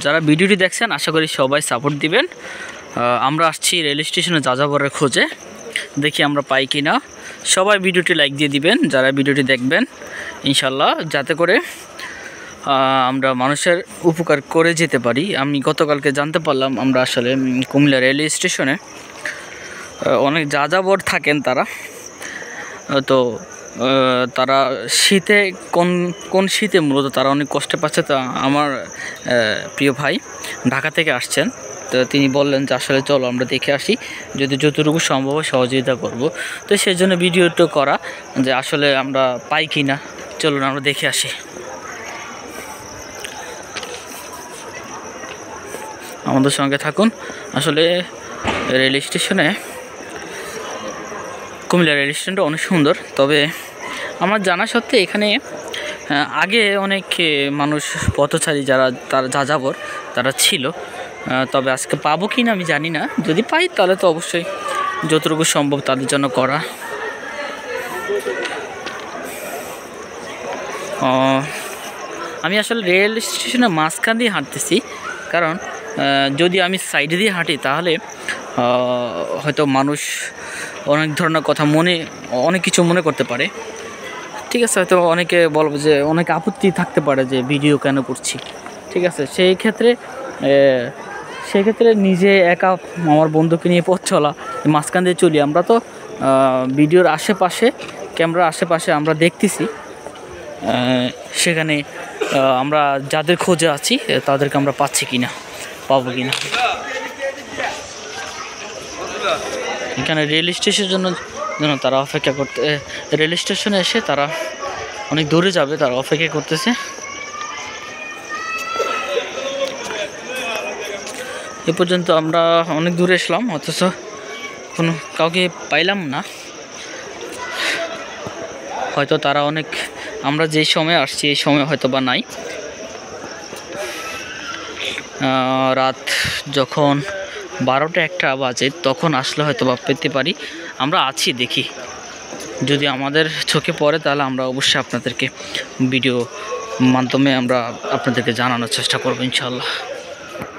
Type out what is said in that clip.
যারা ভিডিওটি দেখছেন আশা করি সবাই সাপোর্ট দিবেন। আমরা আসছি রেল স্টেশনে যাযাবরের খোঁজে, দেখি আমরা পাই কি না। সবাই ভিডিওটি লাইক দিয়ে দিবেন যারা ভিডিওটি দেখবেন ইনশাল্লাহ, যাতে করে আমরা মানুষের উপকার করে যেতে পারি। আমি গতকালকে জানতে পারলাম আমরা আসলে কুমিল্লা রেল স্টেশনে অনেক যাযাবর থাকেন তারা, তো তারা শীতে কোন শীতে মূলত তারা অনেক কষ্টে পাচ্ছে। তো আমার প্রিয় ভাই ঢাকা থেকে আসছেন, তো তিনি বললেন যে আসলে চলো আমরা দেখে আসি, যদি যতটুকু সম্ভব সহযোগিতা করব। তো সেই জন্য ভিডিওটা করা যে আসলে আমরা পাই কি না, চলুন আমরা দেখে আসি। আমাদের সঙ্গে থাকুন। আসলে রেল স্টেশনে কুমিল্লা রেল স্টেশনটা অনেক সুন্দর, তবে আমার জানা সত্ত্বে এখানে আগে অনেক মানুষ পথচারী যারা তারা যাযাবর তারা ছিল, তবে আজকে পাবো কি না আমি জানি না। যদি পাই তাহলে তো অবশ্যই যতটুকু সম্ভব তাদের জন্য করা। আমি আসলে রেল স্টেশনের মাঝখান দিয়ে হাঁটতেছি, কারণ যদি আমি সাইডে দিয়ে হাঁটি তাহলে হয়তো মানুষ অনেক ধরনের কথা অনেক কিছু মনে করতে পারে। ঠিক আছে, হয়তো অনেকে বলবে যে অনেক আপত্তি থাকতে পারে যে ভিডিও কেন করছি। ঠিক আছে, সেই ক্ষেত্রে নিজে একা আমার বন্ধুকে নিয়ে পথ চলা, মাঝখান দিয়ে চলি। আমরা তো ভিডিওর আশেপাশে, ক্যামেরার আশেপাশে আমরা দেখতেছি, সেখানে আমরা যাদের খোঁজে আছি তাদেরকে আমরা পাচ্ছি কিনা, পাবো কিনা। এখানে রেল স্টেশনের জন্য তারা অপেক্ষা করতে, রেল স্টেশনে এসে তারা অনেক দূরে যাবে, তারা অপেক্ষা করতেছে। এ পর্যন্ত আমরা অনেক দূরে এসলাম, অথচ কাউকে পাইলাম না। হয়তো তারা আমরা যে সময় আসছি এই সময় হয়তো বা নাই। রাত যখন 12টা-1টা বাজে তখন আসলে হয়তো বা পেতে পারি। আমরা আছি, দেখি যদি আমাদের চোখে পড়ে তাহলে আমরা অবশ্যই আপনাদেরকে ভিডিও মাধ্যমে আমরা আপনাদেরকে জানানোর চেষ্টা করবো ইনশাআল্লাহ।